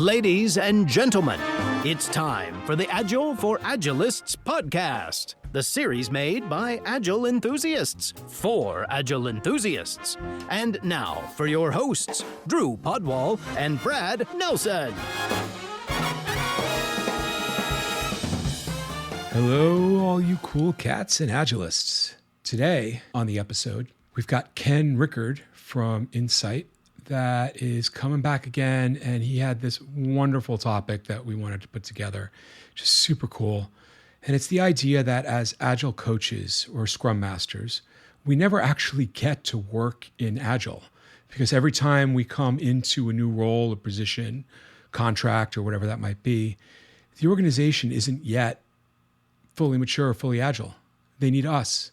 Ladies and gentlemen, it's time for the Agile for Agilists Podcast, the series made by Agile enthusiasts for Agile enthusiasts. And now for your hosts, Drew Podwal and Brad Nelson. Hello, all you cool cats and Agilists. Today on the episode, we've got Rickard from Insight that is coming back again, and he had this wonderful topic that we wanted to put together, just super cool. And it's the idea that as Agile coaches or Scrum Masters, we never actually get to work in Agile, because every time we come into a new role or position, contract, or whatever that might be, the organization isn't yet fully mature, fully Agile. They need us.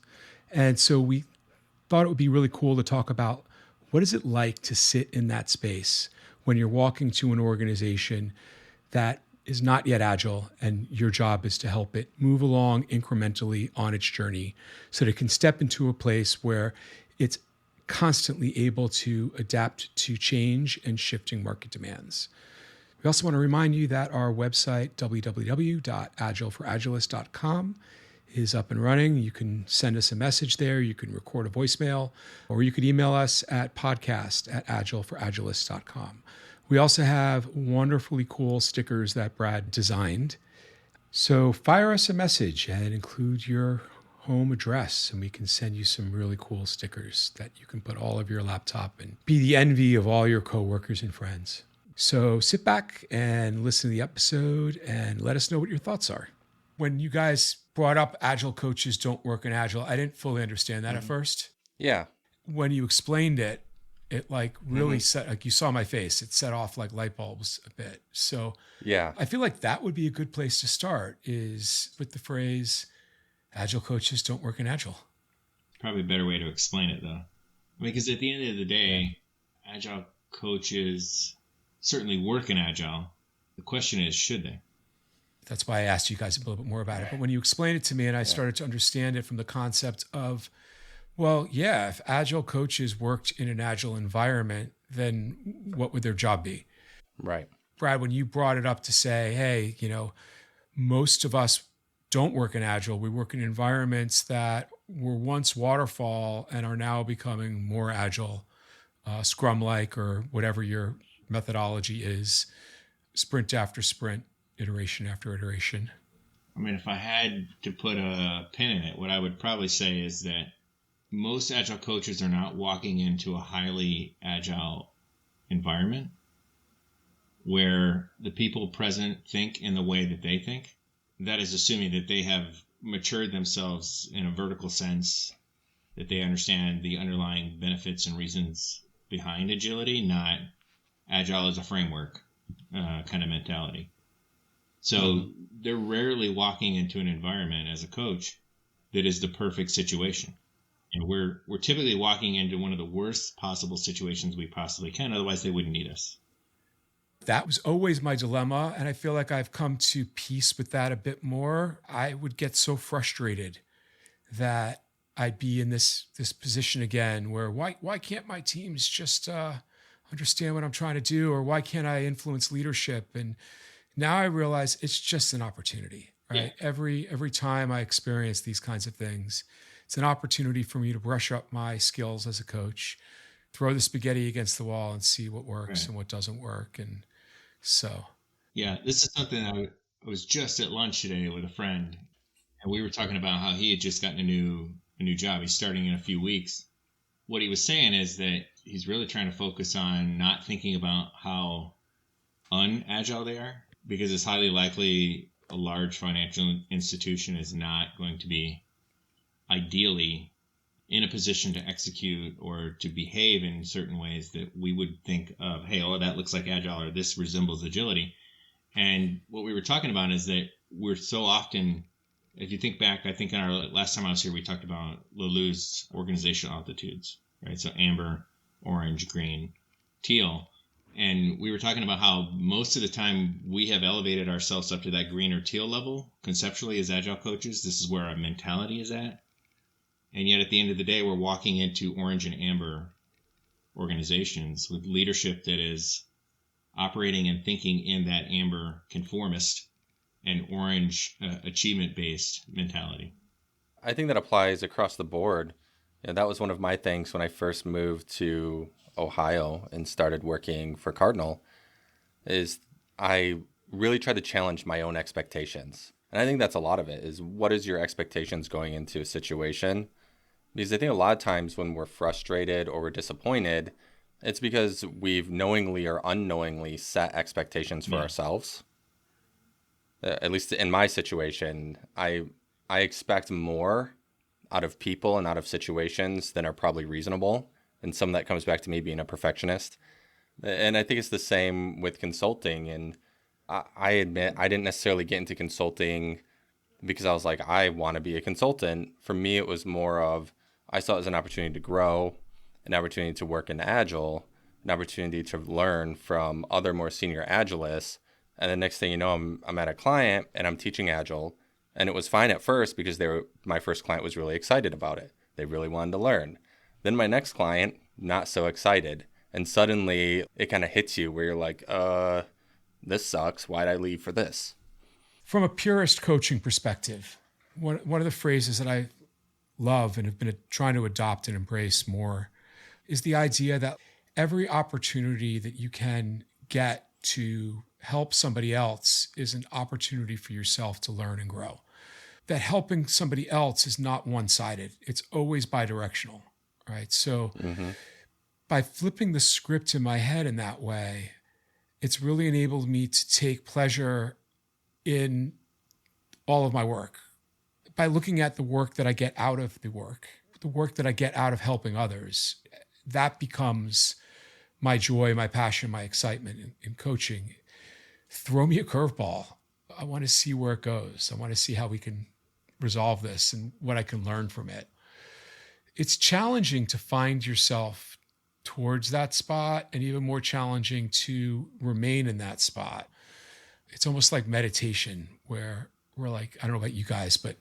And so we thought it would be really cool to talk about what is it like to sit in that space when you're walking to an organization that is not yet Agile, and your job is to help it move along incrementally on its journey so that it can step into a place where it's constantly able to adapt to change and shifting market demands. We also want to remind you that our website, www.agileforagilists.com, is up and running. You can send us a message there. You can record a voicemail, or you could email us at podcast@agileforagilists.com. We also have wonderfully cool stickers that Brad designed. So fire us a message and include your home address, and we can send you some really cool stickers that you can put all over your laptop and be the envy of all your coworkers and friends. So sit back and listen to the episode and let us know what your thoughts are. When you guys brought up Agile coaches don't work in Agile, I didn't fully understand that at first. Yeah. When you explained it, it like really set, like you saw my face, it set off like light bulbs a bit. So Yeah. I feel like that would be a good place to start, is with the phrase, Agile coaches don't work in Agile. Probably a better way to explain it, though. I mean, because at the end of the day, Agile coaches certainly work in Agile. The question is, should they? That's why I asked you guys a little bit more about it. But when you explained it to me and I started to understand it from the concept of, well, yeah, if Agile coaches worked in an Agile environment, then what would their job be? Right. Brad, when you brought it up to say, hey, most of us don't work in Agile. We work in environments that were once waterfall and are now becoming more Agile, Scrum-like, or whatever your methodology is, sprint after sprint, iteration after iteration. I mean, if I had to put a pin in it, what I would probably say is that most Agile coaches are not walking into a highly Agile environment where the people present think in the way that they think. That is assuming that they have matured themselves in a vertical sense, that they understand the underlying benefits and reasons behind agility, not Agile as a framework kind of mentality. So they're rarely walking into an environment as a coach that is the perfect situation. And we're typically walking into one of the worst possible situations we possibly can. Otherwise, they wouldn't need us. That was always my dilemma, and I feel like I've come to peace with that a bit more. I would get so frustrated that I'd be in this position again where why can't my teams just understand what I'm trying to do, or why can't I influence leadership? And now I realize it's just an opportunity, right? Yeah. Every time I experience these kinds of things, it's an opportunity for me to brush up my skills as a coach, throw the spaghetti against the wall and see what works and what doesn't work. And so. Yeah, this is something I was just at lunch today with a friend, and we were talking about how he had just gotten a new job. He's starting in a few weeks. What he was saying is that he's really trying to focus on not thinking about how un-agile they are, because it's highly likely a large financial institution is not going to be ideally in a position to execute or to behave in certain ways that we would think of, hey, oh, that looks like Agile, or this resembles agility. And what we were talking about is that we're so often, if you think back, I think in our last time I was here, we talked about Leleu's organizational altitudes, right? So amber, orange, green, teal. And we were talking about how most of the time we have elevated ourselves up to that green or teal level conceptually as Agile coaches. This is where our mentality is at. And yet at the end of the day, we're walking into orange and amber organizations with leadership that is operating and thinking in that amber conformist and orange achievement-based mentality. I think that applies across the board. That was one of my things when I first moved to Ohio and started working for Cardinal, is I really tried to challenge my own expectations. And I think that's a lot of it, is what is your expectations going into a situation? Because I think a lot of times when we're frustrated or we're disappointed, it's because we've knowingly or unknowingly set expectations for ourselves. At least in my situation, I expect more out of people and out of situations than are probably reasonable. And some of that comes back to me being a perfectionist. And I think it's the same with consulting. And I admit I didn't necessarily get into consulting because I was like, I want to be a consultant. For me, it was more of, I saw it as an opportunity to grow, an opportunity to work in Agile, an opportunity to learn from other more senior Agilists. And the next thing you know, I'm at a client and I'm teaching Agile. And it was fine at first because my first client was really excited about it. They really wanted to learn. Then my next client, not so excited. And suddenly it kind of hits you where you're like, this sucks. Why'd I leave for this? From a purist coaching perspective, one of the phrases that I love and have been trying to adopt and embrace more is the idea that every opportunity that you can get to help somebody else is an opportunity for yourself to learn and grow. That helping somebody else is not one-sided. It's always bidirectional, right? So by flipping the script in my head in that way, it's really enabled me to take pleasure in all of my work. By looking at the work that I get out of the work that I get out of helping others, that becomes my joy, my passion, my excitement in coaching. Throw me a curveball. I want to see where it goes. I want to see how we can resolve this and what I can learn from it. It's challenging to find yourself towards that spot, and even more challenging to remain in that spot. It's almost like meditation, where we're like, I don't know about you guys, but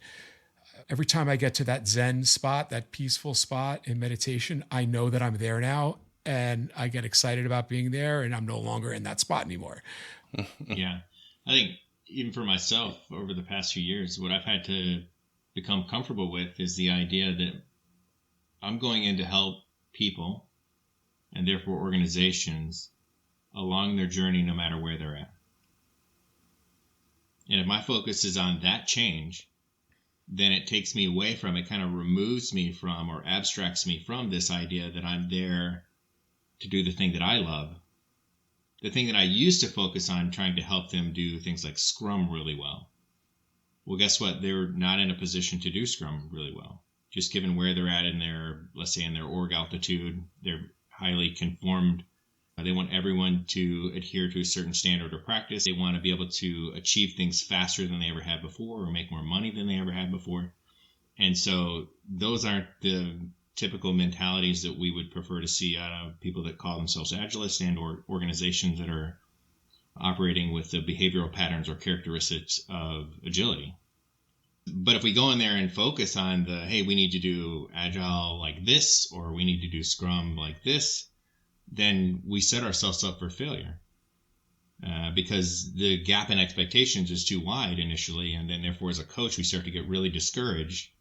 every time I get to that Zen spot, that peaceful spot in meditation, I know that I'm there now, and I get excited about being there, and I'm no longer in that spot anymore. Yeah. I think even for myself over the past few years, what I've had to become comfortable with is the idea that I'm going in to help people and therefore organizations along their journey, no matter where they're at. And if my focus is on that change, then it takes me away from, it kind of removes me from or abstracts me from this idea that I'm there to do the thing that I love. The thing that I used to focus on, trying to help them do things like Scrum really well. Well, guess what? They're not in a position to do Scrum really well. Just given where they're at in their, let's say in their org altitude, they're highly conformed. They want everyone to adhere to a certain standard or practice. They want to be able to achieve things faster than they ever had before or make more money than they ever had before. And so those aren't the typical mentalities that we would prefer to see out of people that call themselves Agilists and or organizations that are operating with the behavioral patterns or characteristics of agility. But if we go in there and focus on the, hey, we need to do Agile like this, or we need to do Scrum like this, then we set ourselves up for failure because the gap in expectations is too wide initially. And then therefore, as a coach, we start to get really discouraged.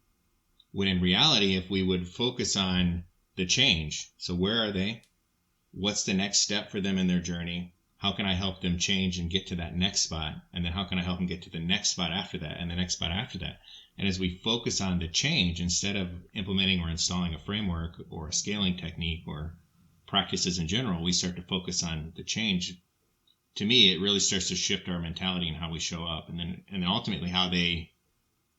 When in reality, if we would focus on the change, so where are they? What's the next step for them in their journey? How can I help them change and get to that next spot? And then how can I help them get to the next spot after that and the next spot after that? And as we focus on the change, instead of implementing or installing a framework or a scaling technique or practices in general, we start to focus on the change. To me, it really starts to shift our mentality and how we show up, and then ultimately how they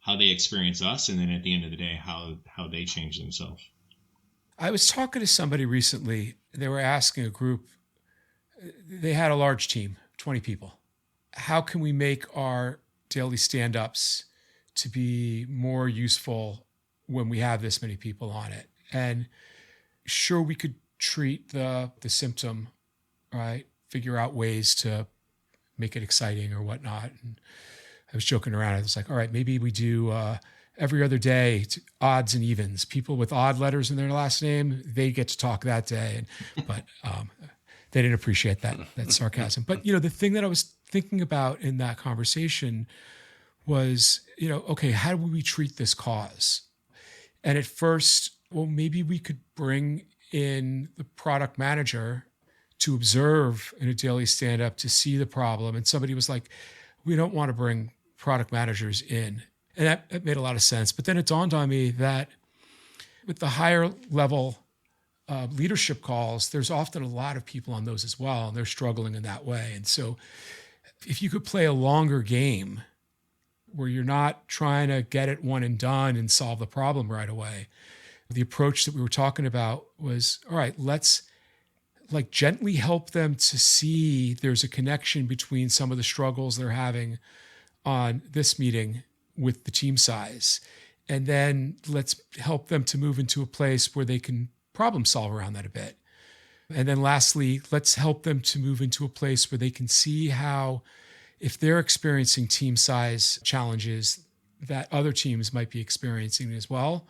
experience us, and then at the end of the day, how they change themselves. I was talking to somebody recently. They were asking a group, they had a large team, 20 people. How can we make our daily stand-ups to be more useful when we have this many people on it? And sure, we could treat the symptom, right? Figure out ways to make it exciting or whatnot. And I was joking around. I was like, all right, maybe we do every other day odds and evens. People with odd letters in their last name, they get to talk that day. But They didn't appreciate that sarcasm. But, the thing that I was thinking about in that conversation was, okay, how do we treat this cause? And at first, well, maybe we could bring in the product manager to observe in a daily stand-up to see the problem. And somebody was like, we don't want to bring product managers in. And that made a lot of sense. But then it dawned on me that with the higher level leadership calls, there's often a lot of people on those as well, and they're struggling in that way. And so if you could play a longer game where you're not trying to get it one and done and solve the problem right away, the approach that we were talking about was, all right, let's gently help them to see there's a connection between some of the struggles they're having on this meeting with the team size. And then let's help them to move into a place where they can problem solve around that a bit. And then lastly, let's help them to move into a place where they can see how, if they're experiencing team size challenges, that other teams might be experiencing as well,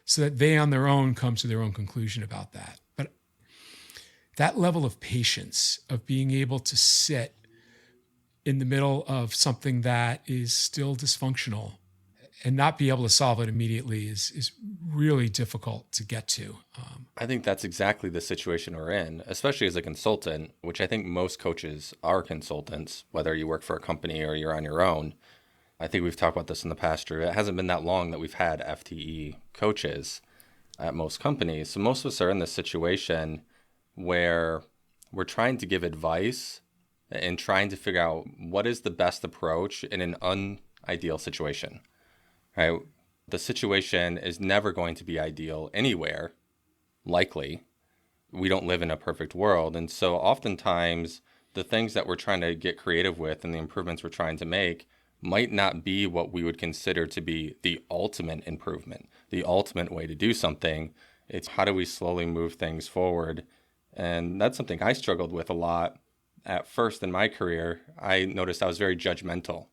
so that they on their own come to their own conclusion about that. But that level of patience, of being able to sit in the middle of something that is still dysfunctional and not be able to solve it immediately is really difficult to get to. I think that's exactly the situation we're in, especially as a consultant, which I think most coaches are consultants, whether you work for a company or you're on your own. I think we've talked about this in the past year. It hasn't been that long that we've had FTE coaches at most companies. So most of us are in this situation where we're trying to give advice and trying to figure out what is the best approach in an unideal situation. Right? The situation is never going to be ideal anywhere, likely. We don't live in a perfect world. And so oftentimes the things that we're trying to get creative with and the improvements we're trying to make might not be what we would consider to be the ultimate improvement, the ultimate way to do something. It's how do we slowly move things forward? And that's something I struggled with a lot at first in my career. I noticed I was very judgmental.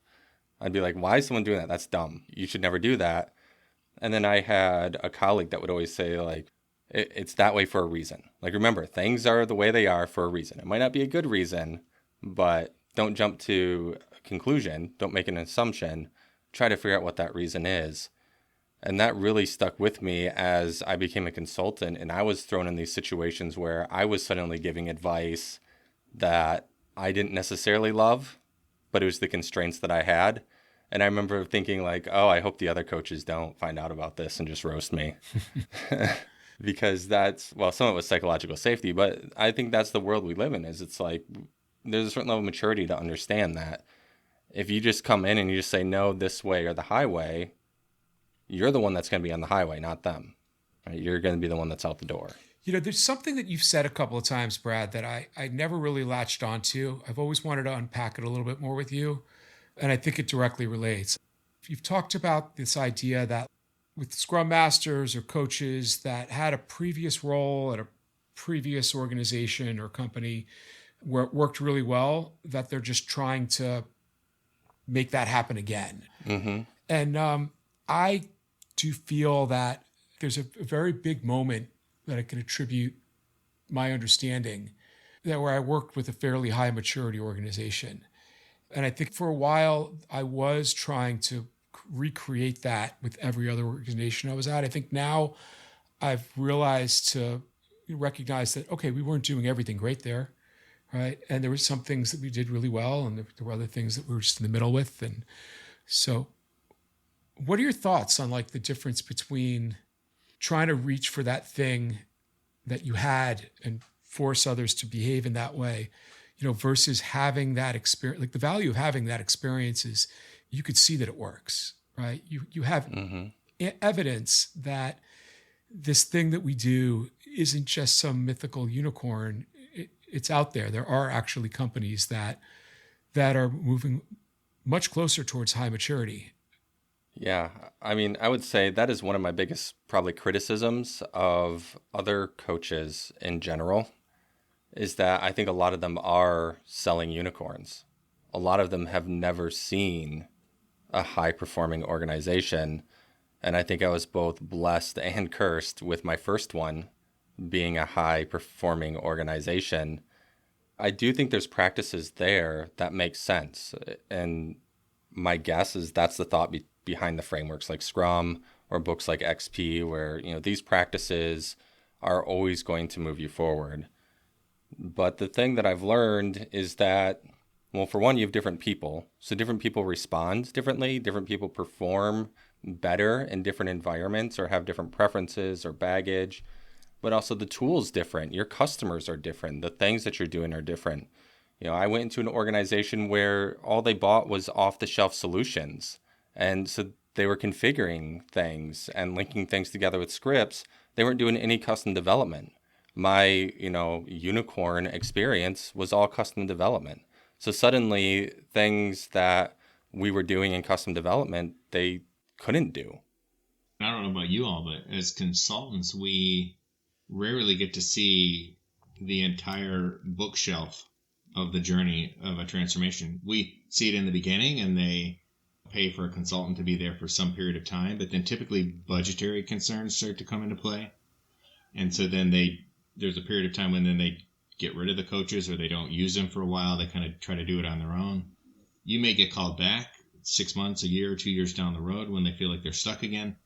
I'd be like, why is someone doing that? That's dumb. You should never do that. And then I had a colleague that would always say, like, it's that way for a reason. Like, remember, things are the way they are for a reason. It might not be a good reason, but don't jump to a conclusion. Don't make an assumption. Try to figure out what that reason is. And that really stuck with me as I became a consultant, and I was thrown in these situations where I was suddenly giving advice that I didn't necessarily love, but it was the constraints that I had. And I remember thinking like, oh, I hope the other coaches don't find out about this and just roast me. Because some of it was psychological safety, but I think that's the world we live in. Is it's like there's a certain level of maturity to understand that if you just come in and you just say, no, this way or the highway, you're the one that's going to be on the highway, not them. Right? You're going to be the one that's out the door. There's something that you've said a couple of times, Brad, that I never really latched onto. I've always wanted to unpack it a little bit more with you, and I think it directly relates. You've talked about this idea that with Scrum Masters or coaches that had a previous role at a previous organization or company where it worked really well, that they're just trying to make that happen again. Mm-hmm. And I do feel that there's a very big moment that I can attribute my understanding that where I worked with a fairly high maturity organization. And I think for a while I was trying to recreate that with every other organization I was at. I think now I've realized to recognize that, okay, we weren't doing everything great there, right? And there were some things that we did really well, and there were other things that we were just in the middle with. And so what are your thoughts on like the difference between trying to reach for that thing that you had and force others to behave in that way, versus having that experience? Like the value of having that experience is you could see that it works, right? You have evidence that this thing that we do isn't just some mythical unicorn. It's out there. There are actually companies that are moving much closer towards high maturity. Yeah, I mean, I would say that is one of my biggest probably criticisms of other coaches in general, is that I think a lot of them are selling unicorns. A lot of them have never seen a high-performing organization, and I think I was both blessed and cursed with my first one being a high-performing organization. I do think there's practices there that make sense. And my guess is that's the thought behind the frameworks like Scrum or books like XP, where, these practices are always going to move you forward. But the thing that I've learned is that, well, for one, you have different people. So different people respond differently. Different people perform better in different environments or have different preferences or baggage. But also the tool's different. Your customers are different. The things that you're doing are different. I went into an organization where all they bought was off-the-shelf solutions. And so they were configuring things and linking things together with scripts. They weren't doing any custom development. My, unicorn experience was all custom development. So suddenly things that we were doing in custom development, they couldn't do. I don't know about you all, but as consultants, we rarely get to see the entire bookshelf of the journey of a transformation. We see it in the beginning and they pay for a consultant to be there for some period of time, but then typically budgetary concerns start to come into play. And so then there's a period of time when then they get rid of the coaches or they don't use them for a while. They kind of try to do it on their own. You may get called back 6 months, a year, 2 years down the road when they feel like they're stuck again.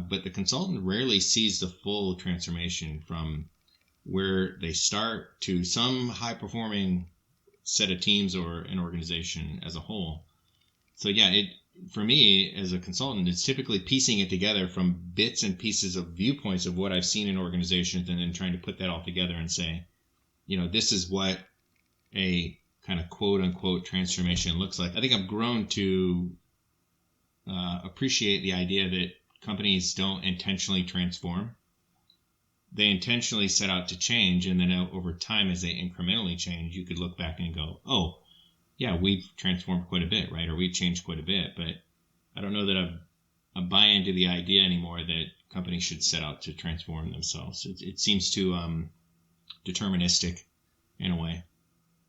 But the consultant rarely sees the full transformation from where they start to some high-performing set of teams or an organization as a whole. So yeah, for me as a consultant, it's typically piecing it together from bits and pieces of viewpoints of what I've seen in organizations and then trying to put that all together and say, this is what a kind of quote unquote transformation looks like. I think I've grown to appreciate the idea that companies don't intentionally transform. They intentionally set out to change, and then over time, as they incrementally change, you could look back and go, oh, yeah, we've transformed quite a bit, right? Or we've changed quite a bit. But I don't know that I buy into the idea anymore that companies should set out to transform themselves. It seems too deterministic in a way.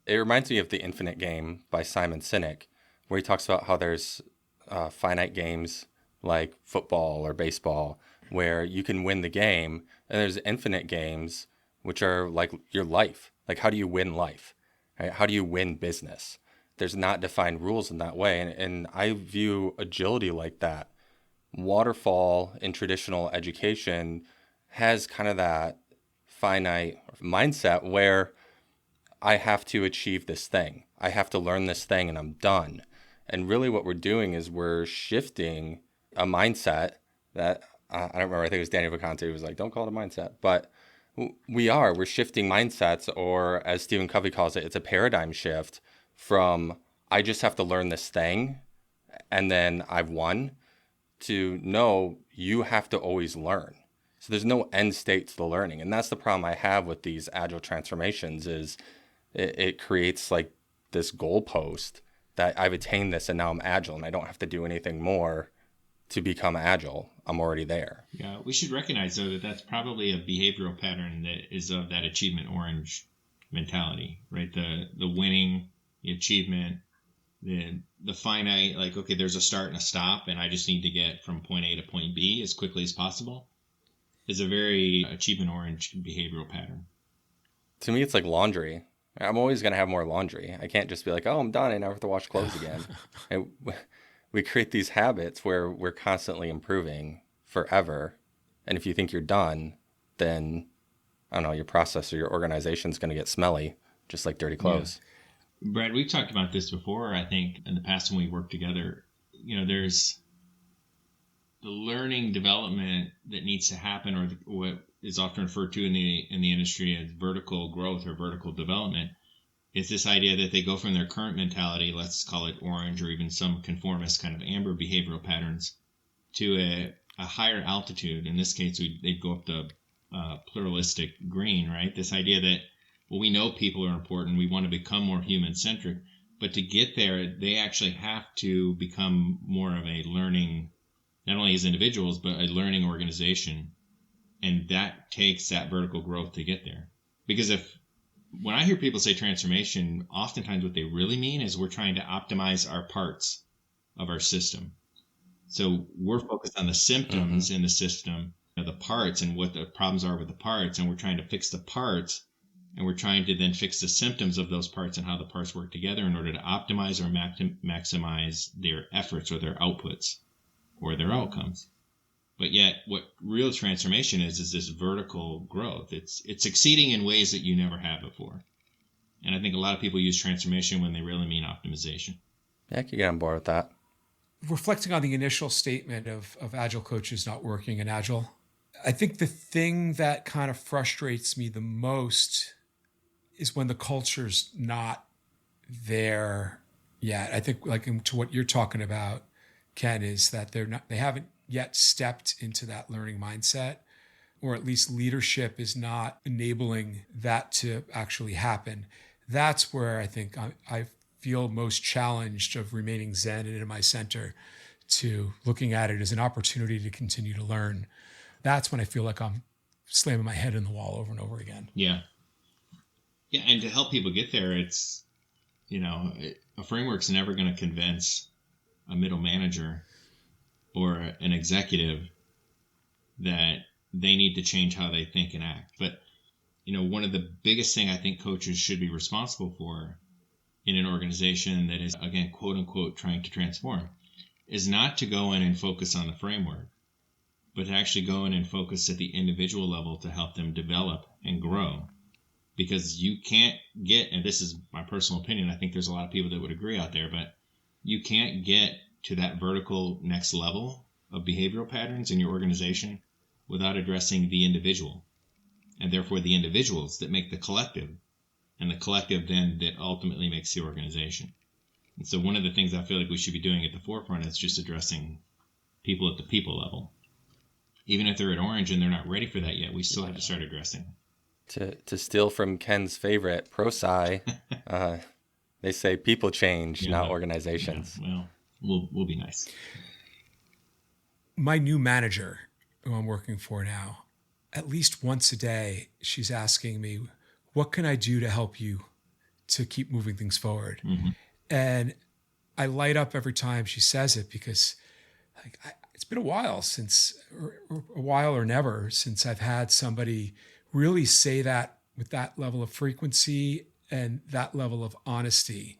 It reminds me of The Infinite Game by Simon Sinek, where he talks about how there's finite games like football or baseball where you can win the game, and there's infinite games which are like your life. Like, how do you win life? Right? How do you win business? There's not defined rules in that way. And I view agility like that. Waterfall in traditional education has kind of that finite mindset where I have to achieve this thing. I have to learn this thing and I'm done. And really what we're doing is we're shifting a mindset that, I don't remember, I think it was Daniel Vicante who was like, don't call it a mindset. But we're shifting mindsets, or as Stephen Covey calls it, it's a paradigm shift from I just have to learn this thing and then I've won, to no, you have to always learn. So there's no end state to the learning. And that's the problem I have with these agile transformations is it creates like this goalpost that I've attained this and now I'm agile and I don't have to do anything more to become agile. I'm already there. Yeah, we should recognize, though, that that's probably a behavioral pattern that is of that achievement orange mentality, right? The winning, the achievement, the finite, like, okay, there's a start and a stop, and I just need to get from point A to point B as quickly as possible, is a very achievement orange behavioral pattern. To me, it's like laundry. I'm always going to have more laundry. I can't just be like, oh, I'm done. I never have to wash clothes again. We create these habits where we're constantly improving forever. And if you think you're done, then, I don't know, your process or your organization is going to get smelly, just like dirty clothes. Yeah. Brad, we've talked about this before, I think, in the past when we worked together. There's the learning development that needs to happen, or what is often referred to in the industry as vertical growth or vertical development. It's this idea that they go from their current mentality, let's call it orange, or even some conformist kind of amber behavioral patterns, to a higher altitude. In this case, they'd go up to pluralistic green, right? This idea that, well, we know people are important. We want to become more human-centric. But to get there, they actually have to become more of a learning, not only as individuals, but a learning organization. And that takes that vertical growth to get there. Because when I hear people say transformation, oftentimes what they really mean is we're trying to optimize our parts of our system. So we're focused on the symptoms in the system, the parts and what the problems are with the parts, and we're trying to fix the parts And we're trying to then fix the symptoms of those parts and how the parts work together in order to optimize or maximize their efforts or their outputs or their outcomes. But yet what real transformation is this vertical growth. It's succeeding in ways that you never had before. And I think a lot of people use transformation when they really mean optimization. Yeah, I can get on board with that. Reflecting on the initial statement of Agile coaches not working in Agile, I think the thing that kind of frustrates me the most is when the culture's not there yet. I think, like, to what you're talking about, Ken, is that they haven't yet stepped into that learning mindset, or at least leadership is not enabling that to actually happen. That's where I think I feel most challenged of remaining zen and in my center, to looking at it as an opportunity to continue to learn. That's when I feel like I'm slamming my head in the wall over and over again. Yeah. Yeah, and to help people get there, it's, a framework's never going to convince a middle manager or an executive that they need to change how they think and act. But, one of the biggest thing I think coaches should be responsible for in an organization that is, again, quote unquote, trying to transform, is not to go in and focus on the framework, but to actually go in and focus at the individual level to help them develop and grow. Because you can't get, and this is my personal opinion, I think there's a lot of people that would agree out there, but you can't get to that vertical next level of behavioral patterns in your organization without addressing the individual, and therefore the individuals that make the collective, and the collective then that ultimately makes the organization. And so one of the things I feel like we should be doing at the forefront is just addressing people at the people level. Even if they're at Orange and they're not ready for that yet, we still have to start addressing. To steal from Ken's favorite, pro-sci, they say people change, not organizations. Yeah, well, we'll be nice. My new manager, who I'm working for now, at least once a day, she's asking me, what can I do to help you to keep moving things forward? Mm-hmm. And I light up every time she says it, because it's been a while or never since I've had somebody really say that with that level of frequency and that level of honesty.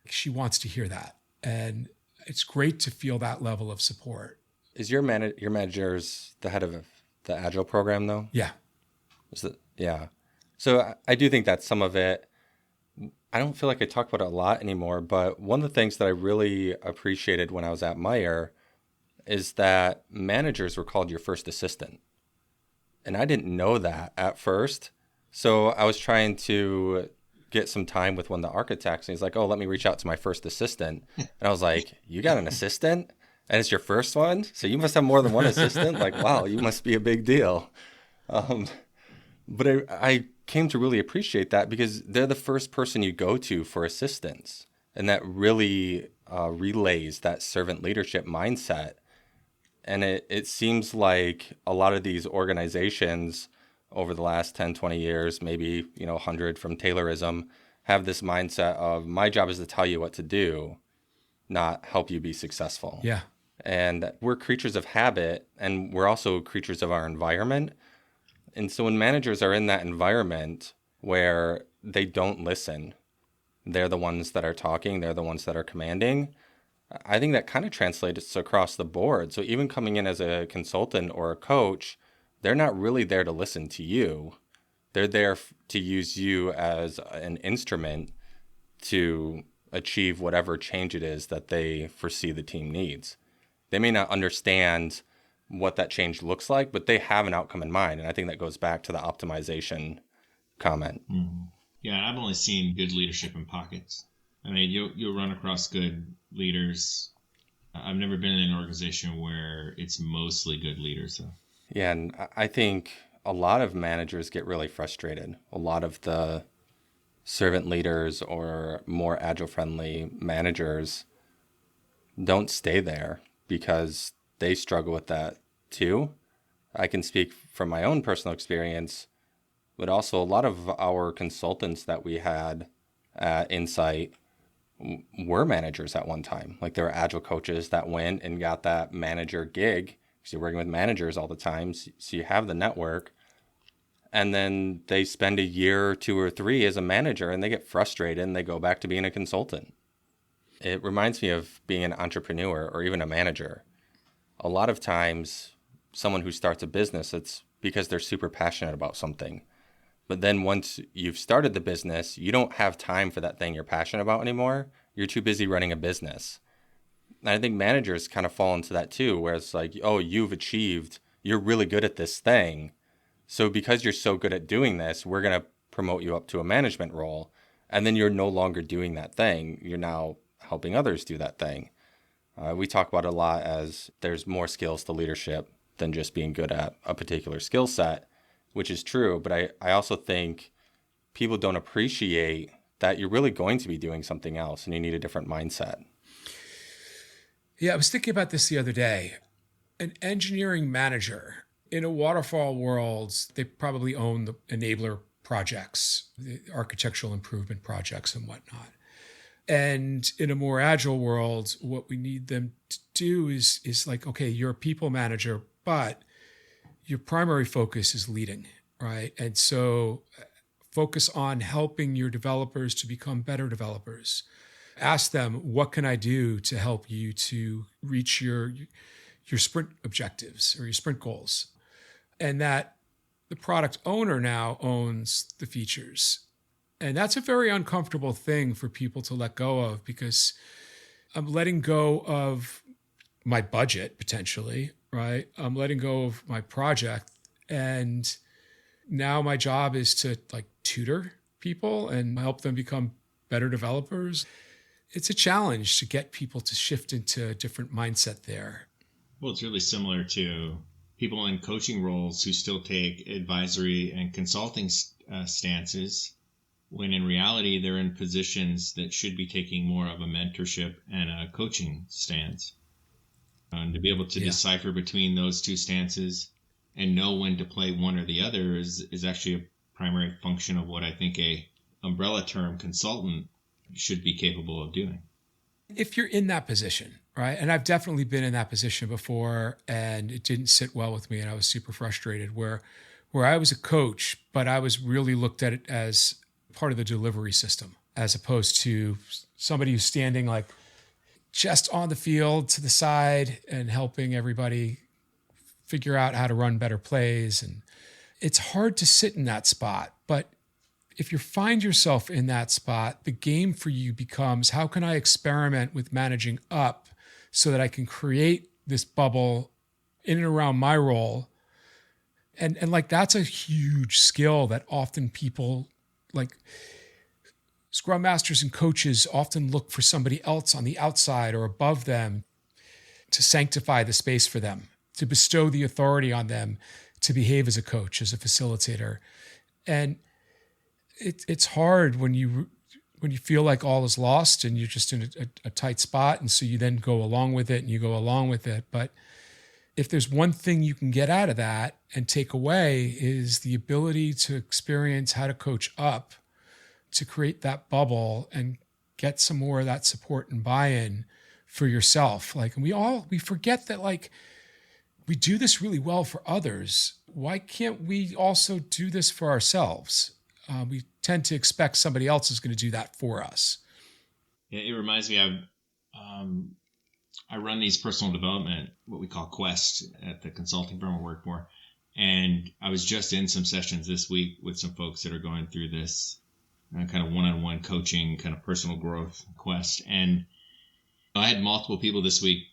She wants to hear that. And it's great to feel that level of support. Is your manager's the head of the Agile program, though? Yeah. Yeah. So I do think that's some of it. I don't feel like I talk about it a lot anymore, but one of the things that I really appreciated when I was at Meyer is that managers were called your first assistant. And I didn't know that at first. So I was trying to get some time with one of the architects, and he's like, oh, let me reach out to my first assistant. And I was like, you got an assistant? And it's your first one? So you must have more than one assistant? Like, wow, you must be a big deal. But I came to really appreciate that, because they're the first person you go to for assistance. And that really relays that servant leadership mindset. And it seems like a lot of these organizations over the last 10, 20 years, maybe 100 from Taylorism, have this mindset of, my job is to tell you what to do, not help you be successful. Yeah. And we're creatures of habit, and we're also creatures of our environment. And so when managers are in that environment where they don't listen, they're the ones that are talking, they're the ones that are commanding, I think that kind of translates across the board. So even coming in as a consultant or a coach, they're not really there to listen to you. They're there to use you as an instrument to achieve whatever change it is that they foresee the team needs. They may not understand what that change looks like, but they have an outcome in mind. And I think that goes back to the optimization comment. Mm-hmm. Yeah, I've only seen good leadership in pockets. I mean, you'll run across good leaders. I've never been in an organization where it's mostly good leaders, though. Yeah, and I think a lot of managers get really frustrated. A lot of the servant leaders or more agile-friendly managers don't stay there because they struggle with that too. I can speak from my own personal experience, but also a lot of our consultants that we had at Insight were managers at one time. Like, there were agile coaches that went and got that manager gig because you're working with managers all the time. So you have the network. And then they spend a year or 2 or 3 as a manager and they get frustrated and they go back to being a consultant. It reminds me of being an entrepreneur or even a manager. A lot of times, someone who starts a business, it's because they're super passionate about something. But then once you've started the business, you don't have time for that thing you're passionate about anymore. You're too busy running a business. And I think managers kind of fall into that too, where it's like, oh, you're really good at this thing. So because you're so good at doing this, we're going to promote you up to a management role. And then you're no longer doing that thing. You're now helping others do that thing. We talk about it a lot as there's more skills to leadership than just being good at a particular skill set, which is true. But I also think people don't appreciate that you're really going to be doing something else and you need a different mindset. Yeah, I was thinking about this the other day. An engineering manager in a waterfall world, they probably own the enabler projects, the architectural improvement projects and whatnot. And in a more agile world, what we need them to do is like, okay, you're a people manager, but your primary focus is leading, right? And so focus on helping your developers to become better developers. Ask them, what can I do to help you to reach your sprint objectives or your sprint goals? And that the product owner now owns the features. And that's a very uncomfortable thing for people to let go of, because I'm letting go of my budget potentially, right? I'm letting go of my project. And now my job is to like tutor people and help them become better developers. It's a challenge to get people to shift into a different mindset there. Well, it's really similar to people in coaching roles who still take advisory and consulting stances, when in reality they're in positions that should be taking more of a mentorship and a coaching stance. And to be able to decipher between those two stances and know when to play one or the other is actually a primary function of what I think a umbrella term consultant should be capable of doing. If you're in that position, right? And I've definitely been in that position before, and it didn't sit well with me, and I was super frustrated where I was a coach, but I was really looked at it as part of the delivery system, as opposed to somebody who's standing like just on the field to the side and helping everybody figure out how to run better plays. And it's hard to sit in that spot, but if you find yourself in that spot, the game for you becomes, how can I experiment with managing up so that I can create this bubble in and around my role? And like, that's a huge skill that often people, like scrum masters and coaches, often look for somebody else on the outside or above them to sanctify the space for them, to bestow the authority on them to behave as a coach, as a facilitator. And it's hard when you feel like all is lost and you're just in a tight spot. And so you then go along with it and you go along with it. But if there's one thing you can get out of that and take away, is the ability to experience how to coach up, to create that bubble and get some more of that support and buy-in for yourself. Like, and we forget that, like, we do this really well for others. Why can't we also do this for ourselves? We tend to expect somebody else is going to do that for us. Yeah, it reminds me, I run these personal development, what we call quests, at the consulting firm I work for. And I was just in some sessions this week with some folks that are going through this kind of one-on-one coaching, kind of personal growth quest. And I had multiple people this week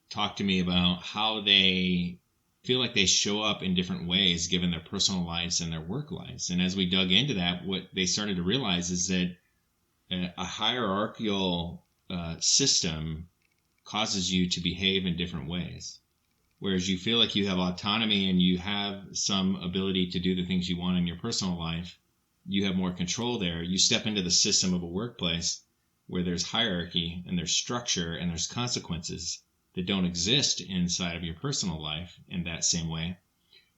talk to me about how they feel like they show up in different ways given their personal lives and their work lives. And as we dug into that, what they started to realize is that a hierarchical system causes you to behave in different ways. Whereas you feel like you have autonomy and you have some ability to do the things you want in your personal life, you have more control there. You step into the system of a workplace where there's hierarchy and there's structure and there's consequences that don't exist inside of your personal life in that same way.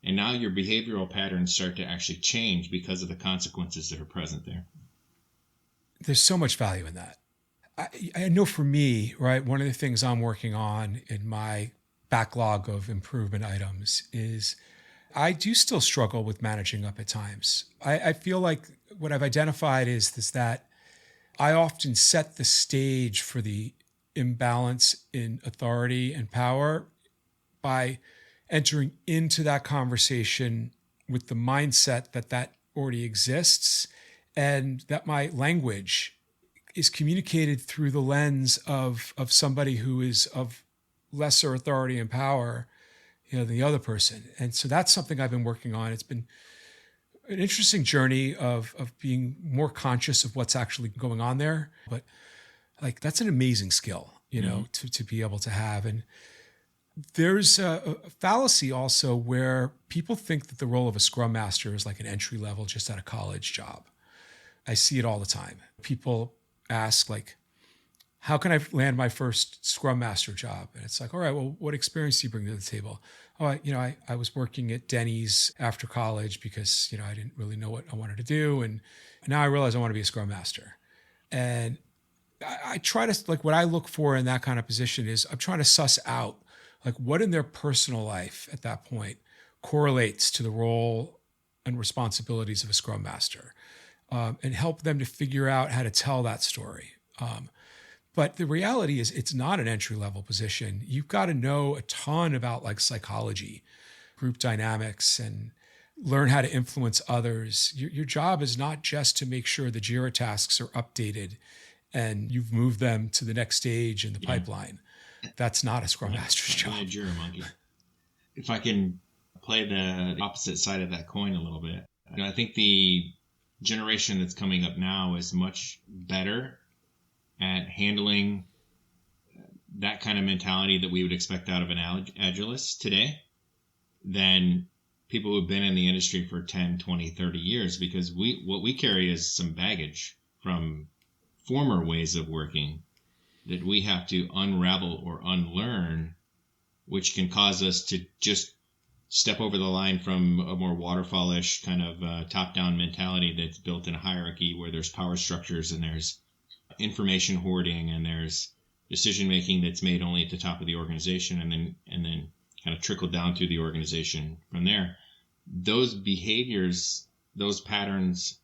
And now your behavioral patterns start to actually change because of the consequences that are present there. There's so much value in that. I know for me, right, one of the things I'm working on in my backlog of improvement items is I do still struggle with managing up at times. I feel like what I've identified is that I often set the stage for the imbalance in authority and power by entering into that conversation with the mindset that already exists, and that my language is communicated through the lens of somebody who is of lesser authority and power, than the other person. And so that's something I've been working on. It's been an interesting journey of being more conscious of what's actually going on there. But like, that's an amazing skill, to be able to have. And there's a fallacy also where people think that the role of a scrum master is like an entry level, just at a college job. I see it all the time. People ask like, how can I land my first scrum master job? And it's like, all right, well, what experience do you bring to the table? Oh, I was working at Denny's after college because, I didn't really know what I wanted to do. And now I realize I want to be a scrum master. And I try to, like, what I look for in that kind of position is I'm trying to suss out like what in their personal life at that point correlates to the role and responsibilities of a scrum master, and help them to figure out how to tell that story. But the reality is it's not an entry-level position. You've got to know a ton about like psychology, group dynamics, and learn how to influence others. Your job is not just to make sure the JIRA tasks are updated and you've moved them to the next stage in the pipeline. That's not a Scrum Master's job. A JIRA monkey. If I can play the opposite side of that coin a little bit, I think the generation that's coming up now is much better at handling that kind of mentality that we would expect out of an agilist today than people who've been in the industry for 10, 20, 30 years, because what we carry is some baggage from former ways of working that we have to unravel or unlearn, which can cause us to just step over the line from a more waterfallish kind of top-down mentality that's built in a hierarchy where there's power structures and there's information hoarding and there's decision making that's made only at the top of the organization and then kind of trickled down through the organization from there. Those behaviors, those patterns,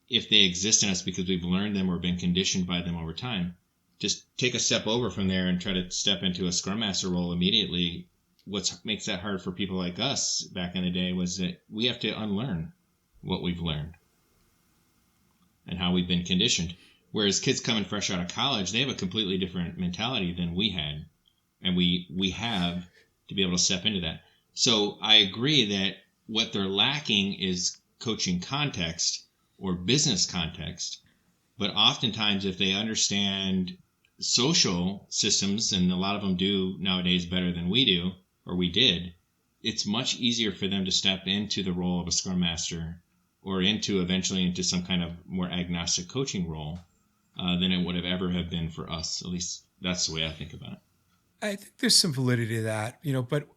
if they exist in us because we've learned them or been conditioned by them over time, just take a step over from there and try to step into a Scrum Master role immediately. What makes that hard for people like us back in the day was that we have to unlearn what we've learned and how we've been conditioned. Whereas kids coming fresh out of college, they have a completely different mentality than we had. And we have to be able to step into that. So I agree that what they're lacking is coaching context or business context. But oftentimes, if they understand social systems, and a lot of them do nowadays better than we do, or we did, it's much easier for them to step into the role of a Scrum Master or eventually into some kind of more agnostic coaching role than it would have ever have been for us. At least that's the way I think about it. I think there's some validity to that, but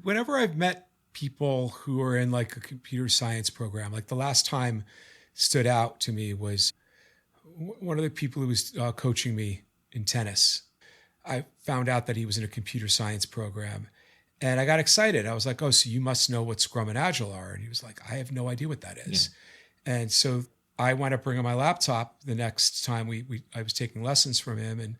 whenever I've met people who are in like a computer science program, like the last time stood out to me was one of the people who was coaching me in tennis. I found out that he was in a computer science program and I got excited. I was like, oh, so you must know what Scrum and Agile are. And he was like, I have no idea what that is. Yeah. And so I wound up bringing my laptop the next time I was taking lessons from him. And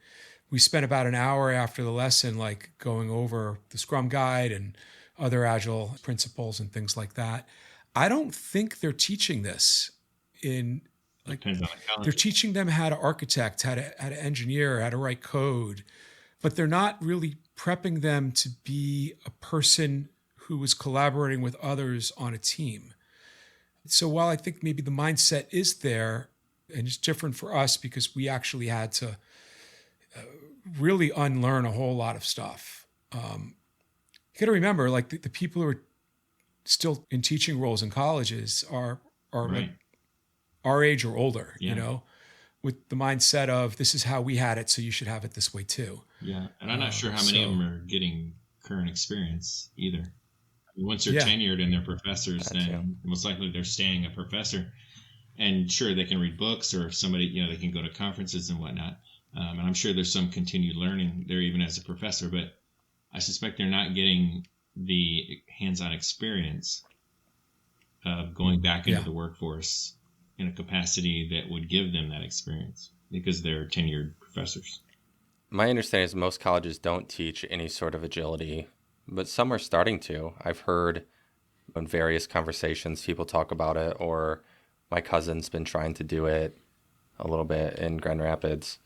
we spent about an hour after the lesson, like going over the Scrum guide and other Agile principles and things like that. I don't think they're teaching this in like, they're teaching them how to architect, how to engineer, how to write code, but they're not really prepping them to be a person who is collaborating with others on a team. So while I think maybe the mindset is there, and it's different for us because we actually had to really unlearn a whole lot of stuff. You got to remember, like the people who are still in teaching roles in colleges are right. Like our age or older, with the mindset of this is how we had it, so you should have it this way too. Yeah, and I'm not sure how many of them are getting current experience either. Once they're tenured and they're professors, then most likely they're staying a professor. And sure, they can read books, or if somebody, they can go to conferences and whatnot. And I'm sure there's some continued learning there even as a professor, but I suspect they're not getting the hands-on experience of going back into the workforce in a capacity that would give them that experience because they're tenured professors. My understanding is most colleges don't teach any sort of agility, but some are starting to. I've heard in various conversations people talk about it, or my cousin's been trying to do it a little bit in Grand Rapids.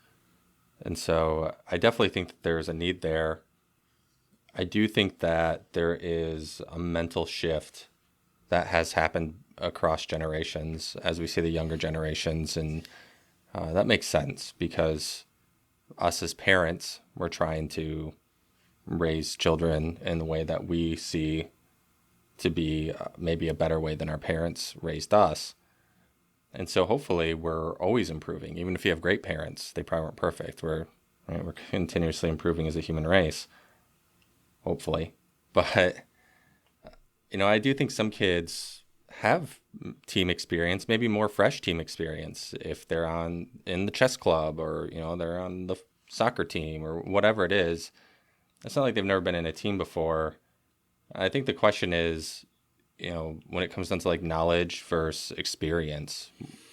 And so I definitely think that there's a need there. I do think that there is a mental shift that has happened across generations as we see the younger generations. And that makes sense because us as parents, we're trying to raise children in the way that we see to be maybe a better way than our parents raised us. And so hopefully we're always improving. Even if you have great parents, they probably weren't perfect. We're continuously improving as a human race, hopefully. But, I do think some kids have team experience, maybe more fresh team experience if they're in the chess club or, they're on the soccer team or whatever it is. It's not like they've never been in a team before. I think the question is, when it comes down to like knowledge versus experience,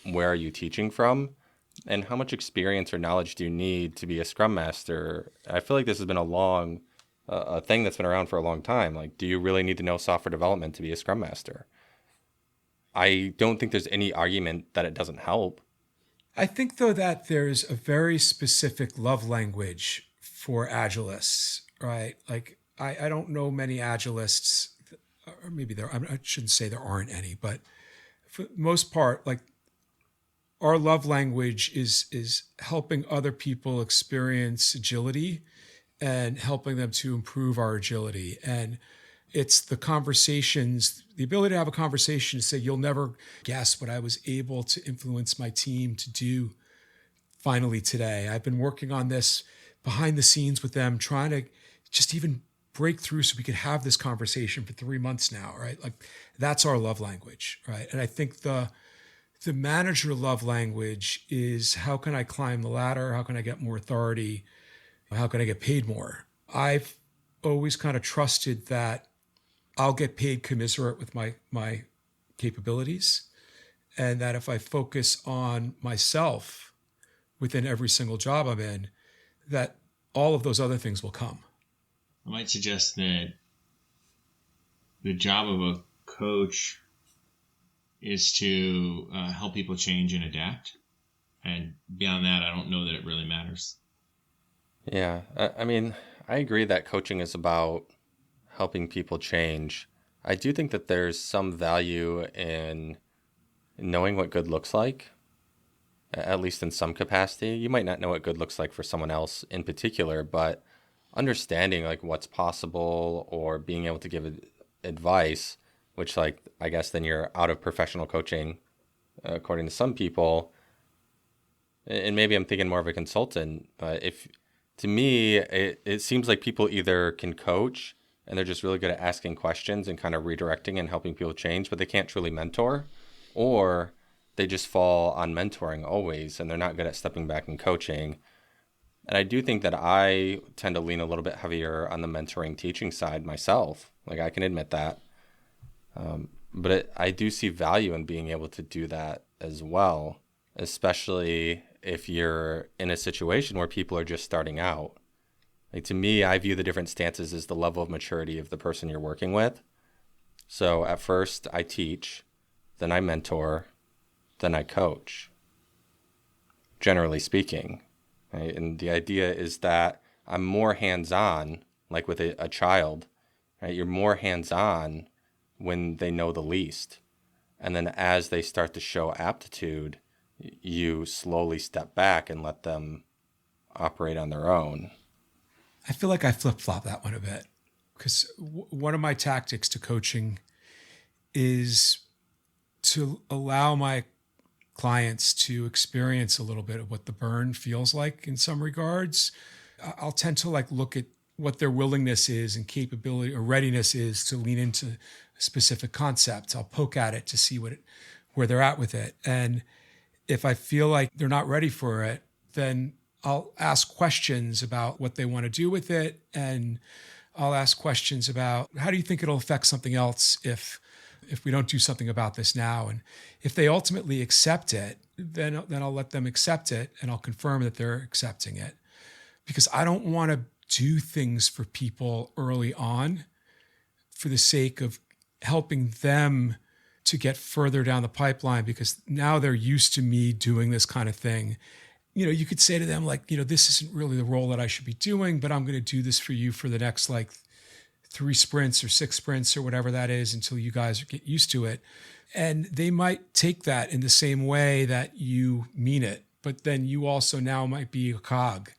where are you teaching from? And how much experience or knowledge do you need to be a Scrum Master? I feel like this has been a thing that's been around for a long time. Like, do you really need to know software development to be a Scrum Master? I don't think there's any argument that it doesn't help. I think, though, that there's a very specific love language for Agilists, right? Like, I don't know many Agilists, or maybe I shouldn't say there aren't any, but for the most part, like, our love language is helping other people experience agility and helping them to improve our agility. And it's the conversations, the ability to have a conversation to say, you'll never guess what I was able to influence my team to do finally today. I've been working on this behind the scenes with them, trying to just even break through so we could have this conversation for 3 months now, right? Like, that's our love language, right? And I think the manager love language is, how can I climb the ladder? How can I get more authority? How can I get paid more? I've always kind of trusted that I'll get paid commensurate with my capabilities, and that if I focus on myself within every single job I'm in, that all of those other things will come. I might suggest that the job of a coach is to help people change and adapt. And beyond that, I don't know that it really matters. Yeah, I mean, I agree that coaching is about helping people change. I do think that there's some value in knowing what good looks like, at least in some capacity. You might not know what good looks like for someone else in particular, but understanding like what's possible or being able to give advice, which like, I guess then you're out of professional coaching, according to some people. And maybe I'm thinking more of a consultant, but to me, it seems like people either can coach and they're just really good at asking questions and kind of redirecting and helping people change, but they can't truly mentor, or they just fall on mentoring always and they're not good at stepping back and coaching. And I do think that I tend to lean a little bit heavier on the mentoring teaching side myself. Like, I can admit that. But I do see value in being able to do that as well, especially if you're in a situation where people are just starting out. Like, to me, I view the different stances as the level of maturity of the person you're working with. So at first I teach, then I mentor, then I coach, generally speaking. Right? And the idea is that I'm more hands-on, like with a child, right? You're more hands-on when they know the least. And then as they start to show aptitude, you slowly step back and let them operate on their own. I feel like I flip-flop that one a bit, because one of my tactics to coaching is to allow my clients to experience a little bit of what the burn feels like in some regards. I'll tend to look at what their willingness is and capability or readiness is to lean into specific concepts. I'll poke at it to see where they're at with it. And if I feel like they're not ready for it, then I'll ask questions about what they want to do with it. And I'll ask questions about how do you think it'll affect something else if we don't do something about this now? And if they ultimately accept it, then I'll let them accept it and I'll confirm that they're accepting it. Because I don't want to do things for people early on for the sake of helping them to get further down the pipeline, because now they're used to me doing this kind of thing. You know, you could say to them like, you know, this isn't really the role that I should be doing, but I'm going to do this for you for the next like 3 sprints or 6 sprints or whatever that is until you guys get used to it. And they might take that in the same way that you mean it, but then you also now might be a cog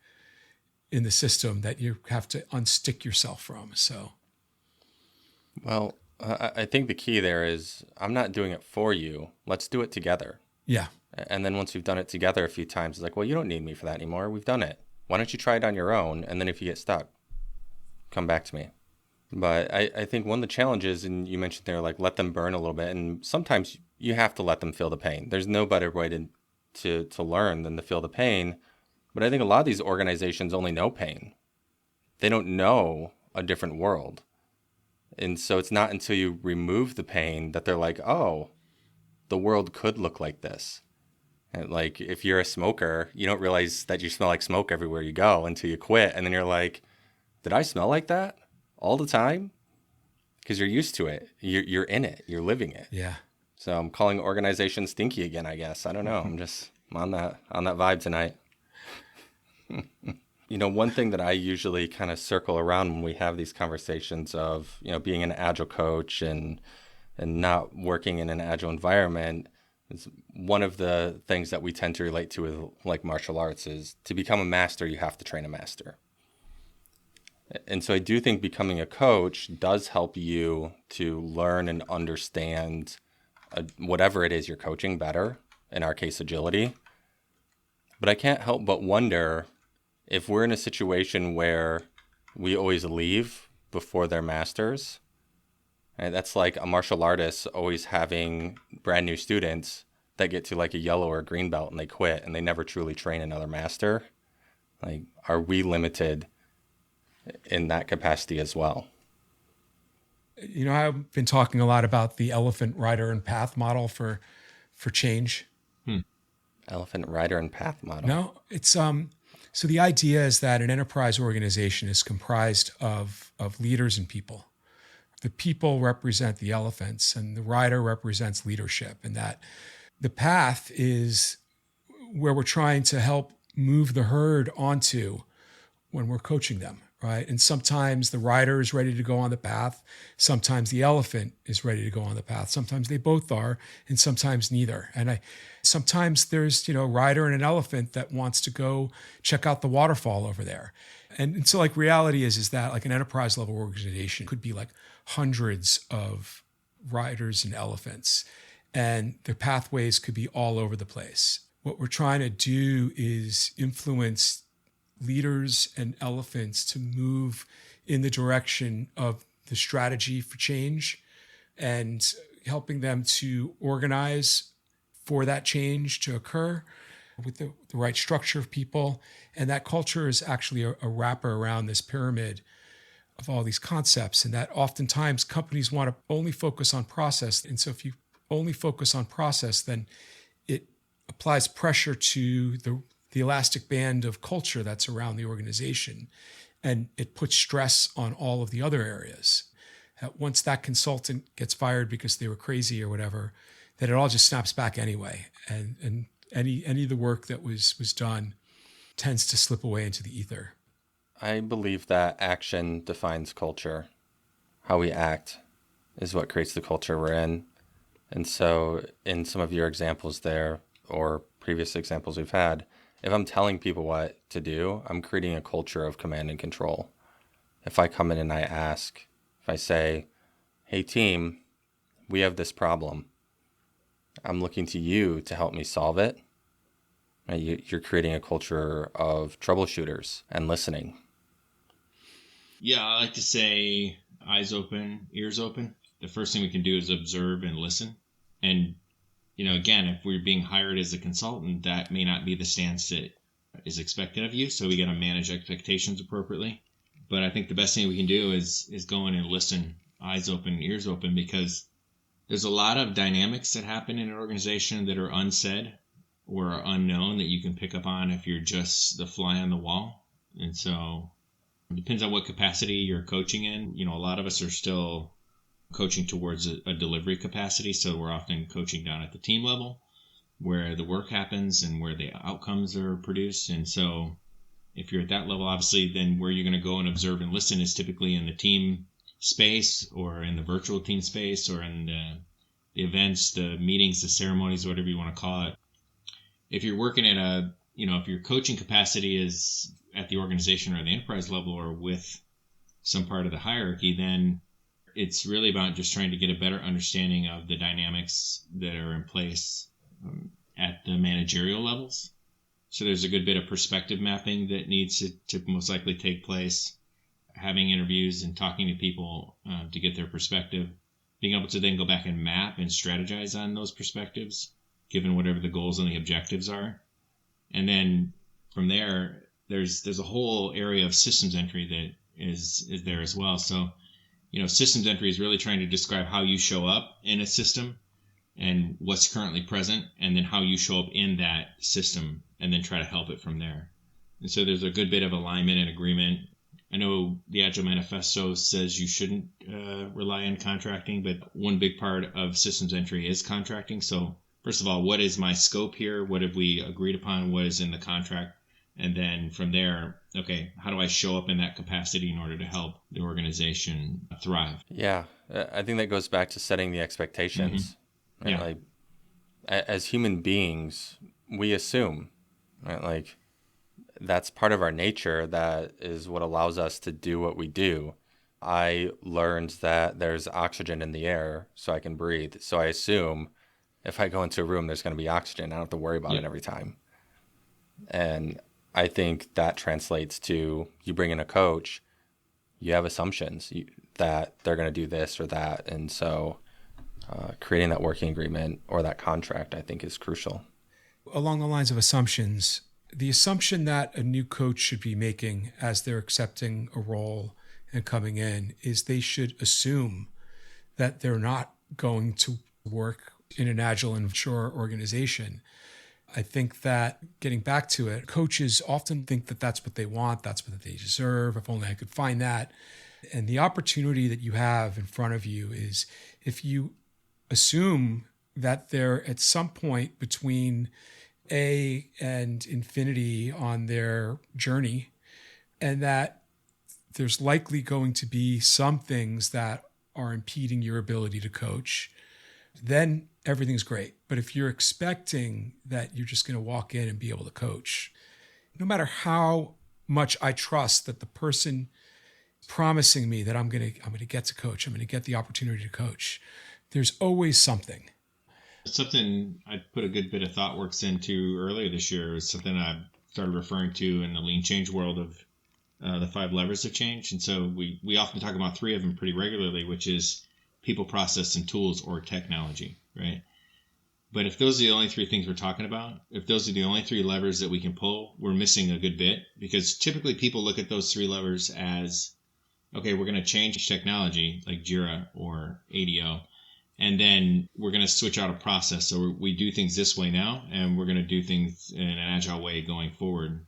in the system that you have to unstick yourself from. So, Well, I think the key there is I'm not doing it for you. Let's do it together. yeah. And then once we've done it together a few times, it's like, well, you don't need me for that anymore. We've done it. Why don't you try it on your own? And then if you get stuck, come back to me. But I think one of the challenges, and you mentioned there, like let them burn a little bit. And sometimes you have to let them feel the pain. There's no better way to learn than to feel the pain. But I think a lot of these organizations only know pain. They don't know a different world. And so it's not until you remove the pain that they're like, oh, the world could look like this. And like if you're a smoker, you don't realize that you smell like smoke everywhere you go until you quit. And then you're like, did I smell like that all the time? Because you're used to it. You're in it. You're living it. Yeah. So I'm calling organizations stinky again, I guess. I don't know. I'm on that vibe tonight. You know, one thing that I usually kind of circle around when we have these conversations of, you know, being an agile coach and not working in an agile environment is one of the things that we tend to relate to with like martial arts is to become a master, you have to train a master. And so I do think becoming a coach does help you to learn and understand whatever it is you're coaching better, in our case, agility. But I can't help but wonder if we're in a situation where we always leave before they're masters. And that's like a martial artist always having brand new students that get to like a yellow or green belt and they quit and they never truly train another master. Like, are we limited in that capacity as well? You know, I've been talking a lot about the elephant, rider, and path model for change. Elephant, rider, and path model. No, it's so the idea is that an enterprise organization is comprised of leaders and people. The people represent the elephants and the rider represents leadership, and that the path is where we're trying to help move the herd onto when we're coaching them, right? And sometimes the rider is ready to go on the path. Sometimes the elephant is ready to go on the path. Sometimes they both are, and sometimes neither. And sometimes there's, you know, a rider and an elephant that wants to go check out the waterfall over there. And so like reality is that like an enterprise level organization could be like hundreds of riders and elephants, and their pathways could be all over the place. What we're trying to do is influence leaders and elephants to move in the direction of the strategy for change and helping them to organize for that change to occur with the right structure of people. And that culture is actually a wrapper around this pyramid of all these concepts. And that oftentimes companies want to only focus on process. And so if you only focus on process, then it applies pressure to the elastic band of culture that's around the organization. And it puts stress on all of the other areas. Once that consultant gets fired because they were crazy or whatever, that it all just snaps back anyway. And any of the work that was done tends to slip away into the ether. I believe that action defines culture. How we act is what creates the culture we're in. And so in some of your examples there, or previous examples we've had, if I'm telling people what to do, I'm creating a culture of command and control. If I come in and I ask, if I say, hey team, we have this problem. I'm looking to you to help me solve it. You're creating a culture of troubleshooters and listening. Yeah, I like to say eyes open, ears open. The first thing we can do is observe and listen. And, you know, again, if we're being hired as a consultant, that may not be the stance that is expected of you. So we got to manage expectations appropriately. But I think the best thing we can do is go in and listen, eyes open, ears open, because there's a lot of dynamics that happen in an organization that are unsaid or are unknown that you can pick up on if you're just the fly on the wall. And so it depends on what capacity you're coaching in. A lot of us are still coaching towards a delivery capacity. So we're often coaching down at the team level where the work happens and where the outcomes are produced. And so if you're at that level, obviously, then where you're going to go and observe and listen is typically in the team space or in the virtual team space or in the events, the meetings, the ceremonies, whatever you want to call it. If you're working at if your coaching capacity is at the organization or the enterprise level or with some part of the hierarchy, then it's really about just trying to get a better understanding of the dynamics that are in place at the managerial levels. So there's a good bit of perspective mapping that needs to most likely take place, having interviews and talking to people to get their perspective, being able to then go back and map and strategize on those perspectives, given whatever the goals and the objectives are. And then from there, there's a whole area of systems entry that is there as well. So, systems entry is really trying to describe how you show up in a system and what's currently present, and then how you show up in that system, and then try to help it from there. And so there's a good bit of alignment and agreement. I know the Agile Manifesto says you shouldn't rely on contracting, but one big part of systems entry is contracting. So first of all, what is my scope here? What have we agreed upon? What is in the contract? And then from there, okay, how do I show up in that capacity in order to help the organization thrive? Yeah, I think that goes back to setting the expectations. Mm-hmm. Right? Yeah. Like, as human beings, we assume, right? Like, that's part of our nature. That is what allows us to do what we do. I learned that there's oxygen in the air so I can breathe. So I assume if I go into a room, there's going to be oxygen. I don't have to worry about it every time. And I think that translates to, you bring in a coach, you have assumptions that they're going to do this or that. And so creating that working agreement or that contract, I think, is crucial. Along the lines of assumptions, the assumption that a new coach should be making as they're accepting a role and coming in is they should assume that they're not going to work in an agile and mature organization. I think that, getting back to it, coaches often think that that's what they want, that's what they deserve, if only I could find that. And the opportunity that you have in front of you is, if you assume that they're at some point between A and infinity on their journey, and that there's likely going to be some things that are impeding your ability to coach, then everything's great. But if you're expecting that you're just going to walk in and be able to coach, no matter how much I trust that the person promising me that I'm going to get to coach, I'm going to get the opportunity to coach, there's always something. Something I put a good bit of thought works into earlier this year is something I started referring to in the lean change world of the 5 levers of change. And so we often talk about 3 of them pretty regularly, which is people, process, and tools, or technology, right? But if those are the only 3 things we're talking about, if those are the only 3 levers that we can pull, we're missing a good bit, because typically people look at those 3 levers as, okay, we're going to change technology like Jira or ADO, and then we're going to switch out a process. So we do things this way now, and we're going to do things in an agile way going forward.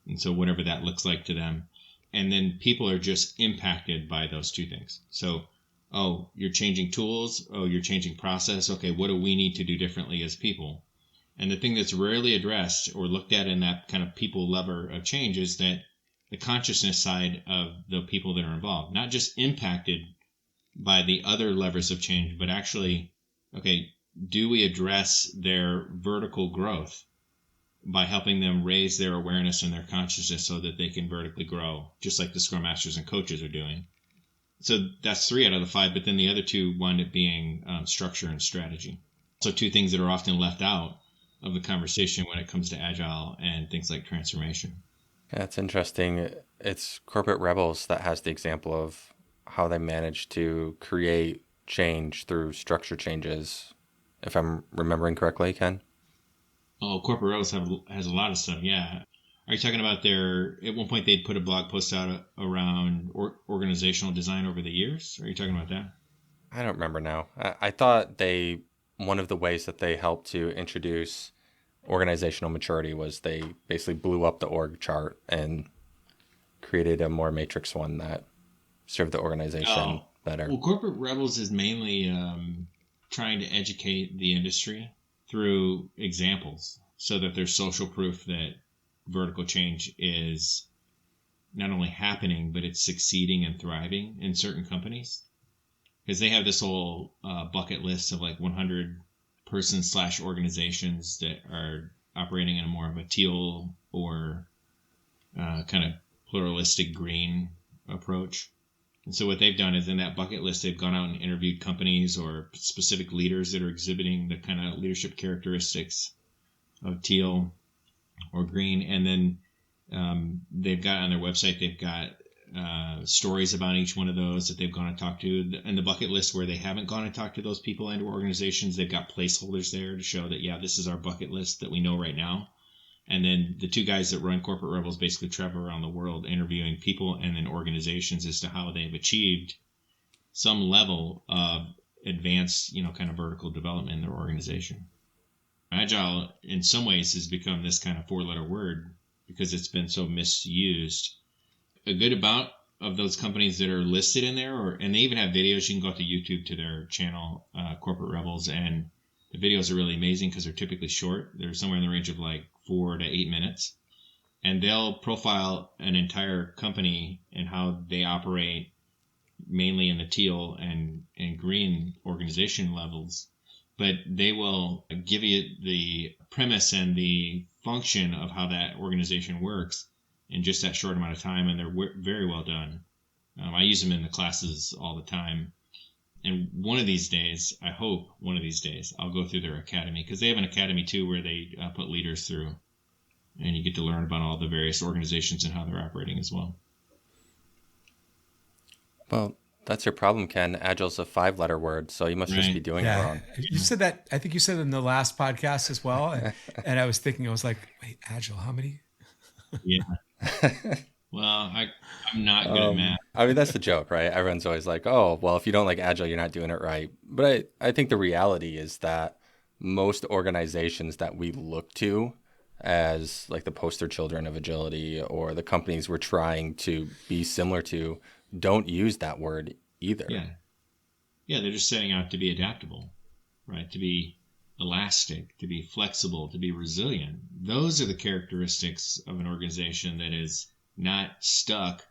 And so whatever that looks like to them. And then people are just impacted by those 2 things. So, oh, you're changing tools. Oh, you're changing process. Okay, what do we need to do differently as people? And the thing that's rarely addressed or looked at in that kind of people lever of change is that the consciousness side of the people that are involved, not just impacted by the other levers of change, but actually, okay, do we address their vertical growth by helping them raise their awareness and their consciousness so that they can vertically grow, just like the Scrum Masters and coaches are doing? So that's 3 out of the 5, but then the other 2 wind up being structure and strategy. So 2 things that are often left out of the conversation when it comes to Agile and things like transformation. Yeah, it's interesting. It's Corporate Rebels that has the example of how they managed to create change through structure changes, if I'm remembering correctly, Ken? Oh, Corporate Rebels has a lot of stuff, yeah. Are you talking about at one point they'd put a blog post out around organizational design over the years? Are you talking about that? I don't remember now. I thought one of the ways that they helped to introduce organizational maturity was they basically blew up the org chart and created a more matrix one that served the organization better. Well, Corporate Rebels is mainly trying to educate the industry through examples so that there's social proof that vertical change is not only happening, but it's succeeding and thriving in certain companies. Because they have this whole bucket list of like 100 persons / organizations that are operating in a more of a teal or kind of pluralistic green approach. And so what they've done is in that bucket list, they've gone out and interviewed companies or specific leaders that are exhibiting the kind of leadership characteristics of teal or green. And then they've got on their website, they've got stories about each one of those that they've gone and talked to. And the bucket list where they haven't gone and talked to those people and or organizations, they've got placeholders there to show that, yeah, this is our bucket list that we know right now. And then the two guys that run Corporate Rebels basically travel around the world interviewing people and then organizations as to how they've achieved some level of advanced, kind of vertical development in their organization. Agile, in some ways, has become this kind of four-letter word because it's been so misused. A good amount of those companies that are listed in there, and they even have videos. You can go to YouTube to their channel, Corporate Rebels, and the videos are really amazing because they're typically short. They're somewhere in the range of like 4 to 8 minutes. And they'll profile an entire company and how they operate mainly in the teal and green organization levels. But they will give you the premise and the function of how that organization works in just that short amount of time. And they're very well done. I use them in the classes all the time. And one of these days, I hope one of these days, I'll go through their academy because they have an academy too where they put leaders through and you get to learn about all the various organizations and how they're operating as well. Well, that's your problem, Ken. Agile's a 5-letter word, so you must just be doing it wrong. You said that, I think you said in the last podcast as well. And I was thinking, I was like, wait, Agile, how many? Yeah. Well, I'm not good at math. I mean, that's the joke, right? Everyone's always like, oh, well, if you don't like Agile, you're not doing it right. But I think the reality is that most organizations that we look to as like the poster children of agility or the companies we're trying to be similar to don't use that word either. Yeah, they're just setting out to be adaptable, right? To be elastic, to be flexible, to be resilient. Those are the characteristics of an organization that is not stuck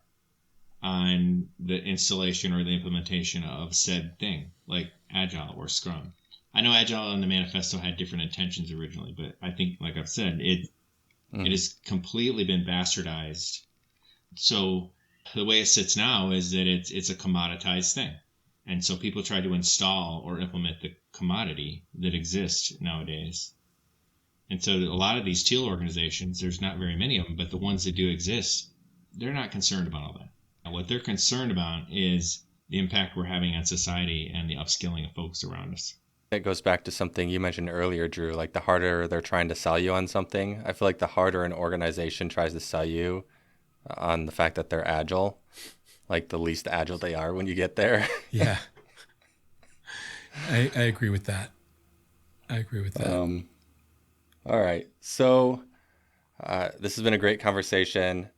on the installation or the implementation of said thing, like Agile or Scrum. I know Agile and the manifesto had different intentions originally, but I think, like I've said, it has completely been bastardized. So the way it sits now is that it's a commoditized thing. And so people try to install or implement the commodity that exists nowadays. And so a lot of these teal organizations, there's not very many of them, but the ones that do exist, they're not concerned about all that. And what they're concerned about is the impact we're having on society and the upskilling of folks around us. It goes back to something you mentioned earlier, Drew, like the harder they're trying to sell you on something. I feel like the harder an organization tries to sell you on the fact that they're agile, like the least agile they are when you get there. Yeah. I agree with that. All right. So this has been a great conversation.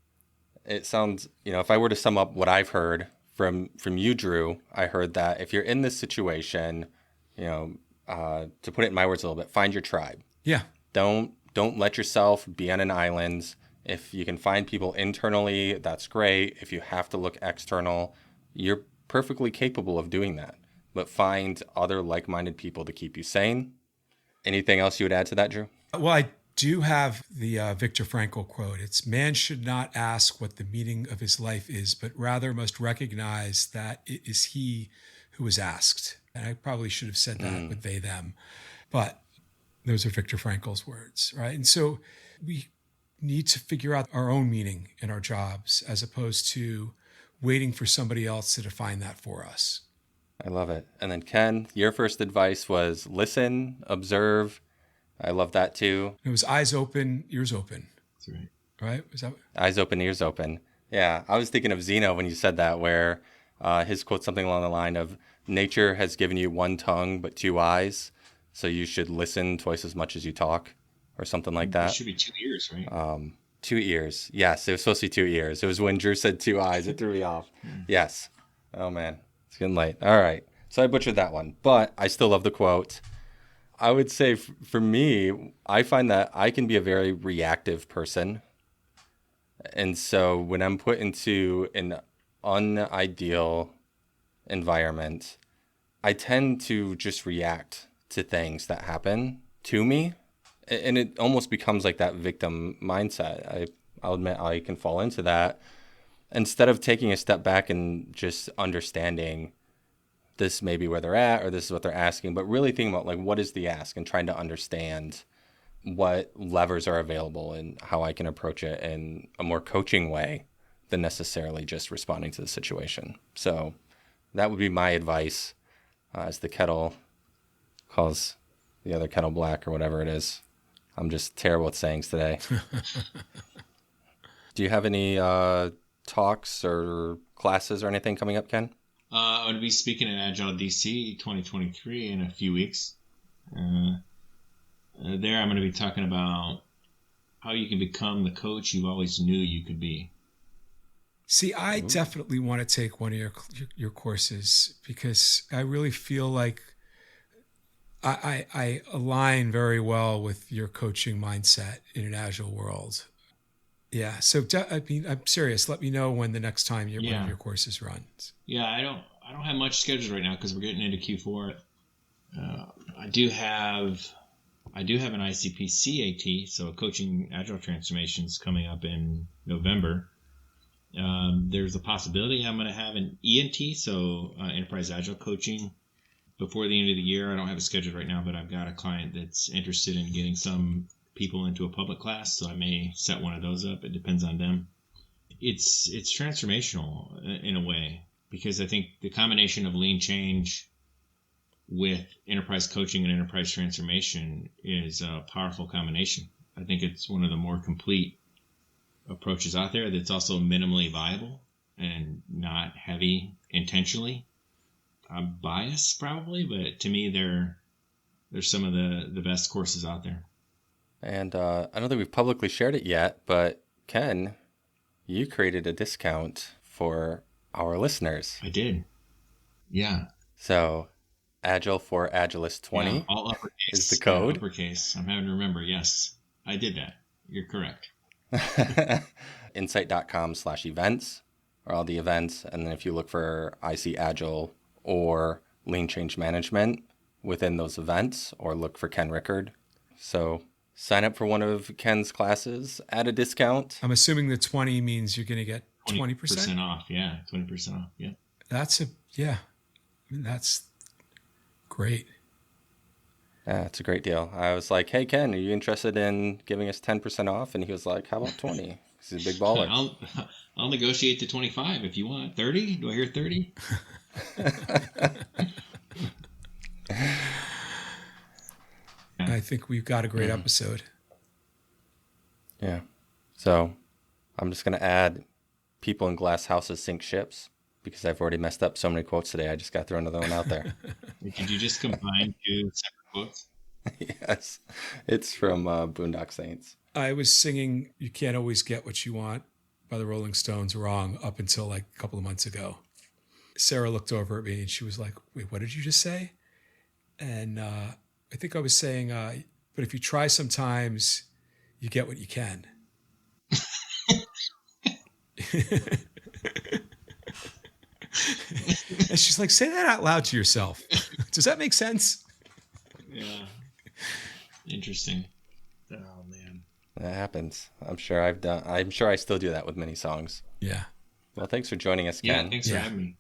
It sounds, if I were to sum up what I've heard from you, Drew, I heard that if you're in this situation, to put it in my words a little bit, find your tribe. Yeah. Don't let yourself be on an island. If you can find people internally, that's great. If you have to look external, you're perfectly capable of doing that. But find other like-minded people to keep you sane. Anything else you would add to that, Drew? Well, I do have the Victor Frankel quote. It's, man should not ask what the meaning of his life is, but rather must recognize that it is he who is asked. And I probably should have said that with they, them. But those are Victor Frankel's words, right? And so we need to figure out our own meaning in our jobs as opposed to waiting for somebody else to define that for us. I love it. And then Ken, your first advice was listen, observe. I love that too. It was eyes open, ears open. That's right. right? Is that eyes open, ears open? Yeah, I was thinking of Zeno when you said that, where his quote something along the line of, nature has given you one tongue but two eyes, so you should listen twice as much as you talk, or something like that. It should be 2 ears, right? 2 ears. Yes, it was supposed to be 2 ears. It was when Drew said 2 eyes, it threw me off. Yes. Oh, man. It's getting late. All right. So I butchered that one, but I still love the quote. I would say for me, I find that I can be a very reactive person. And so when I'm put into an unideal environment, I tend to just react to things that happen to me. And it almost becomes like that victim mindset. I'll admit I can fall into that. Instead of taking a step back and just understanding this may be where they're at, or this is what they're asking, but really thinking about like, what is the ask, and trying to understand what levers are available and how I can approach it in a more coaching way than necessarily just responding to the situation. So that would be my advice, as the kettle calls the other kettle black, or whatever it is. I'm just terrible at sayings today. Do you have any talks or classes or anything coming up, Ken? I'm going to be speaking at Agile DC 2023 in a few weeks. There I'm going to be talking about how you can become the coach you always knew you could be. See, I definitely want to take one of your courses, because I really feel like I align very well with your coaching mindset in an Agile world. Yeah. So I'm serious. Let me know when the next time one of your courses runs. Yeah, I don't have much scheduled right now because we're getting into Q4. I do have an ICP CAT, so coaching Agile transformations, coming up in November. There's a possibility I'm going to have an ENT, so Enterprise Agile Coaching, before the end of the year. I don't have it scheduled right now, but I've got a client that's interested in getting some people into a public class, so I may set one of those up. It depends on them. It's transformational in a way, because I think the combination of lean change with enterprise coaching and enterprise transformation is a powerful combination. I think it's one of the more complete approaches out there that's also minimally viable and not heavy intentionally. I'm biased probably, but to me they're some of the best courses out there. And I don't think we've publicly shared it yet, but Ken, you created a discount for our listeners. I did. Yeah. So Agile for Agilists 20 all uppercase is the code. Yeah, uppercase. I'm having to remember. Yes, I did that. You're correct. Insight.com/events are all the events. And then if you look for IC Agile or Lean Change Management within those events, or look for Ken Rickard. So sign up for one of Ken's classes at a discount. I'm assuming the 20 means you're going to get 20%? 20% off. Yeah, 20% off. Yeah. That's great. Yeah, it's a great deal. I was like, hey, Ken, are you interested in giving us 10% off? And he was like, how about 20? He's a big baller. I'll negotiate to 25 if you want. 30? Do I hear 30? I think we've got a great episode. Yeah. So I'm just going to add people in glass houses sink ships, because I've already messed up so many quotes today. I just got to throw another one out there. Did you just combine 2 separate quotes? Yes. It's from Boondock Saints. I was singing "You Can't Always Get What You Want" by the Rolling Stones wrong up until like a couple of months ago. Sarah looked over at me and she was like, wait, what did you just say? And I think I was saying, but if you try sometimes, you get what you can. And she's like, say that out loud to yourself. Does that make sense? Yeah. Interesting. Oh, man. That happens. I'm sure I still do that with many songs. Yeah. Well, thanks for joining us, Ken. Yeah, thanks for having me.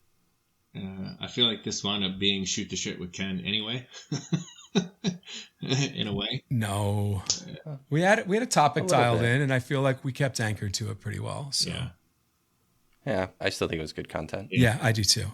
I feel like this wound up being shoot the shit with Ken anyway. In a way. No. We had a topic dialed in, and I feel like we kept anchored to it pretty well. So. Yeah. Yeah, I still think it was good content. Yeah, I do too.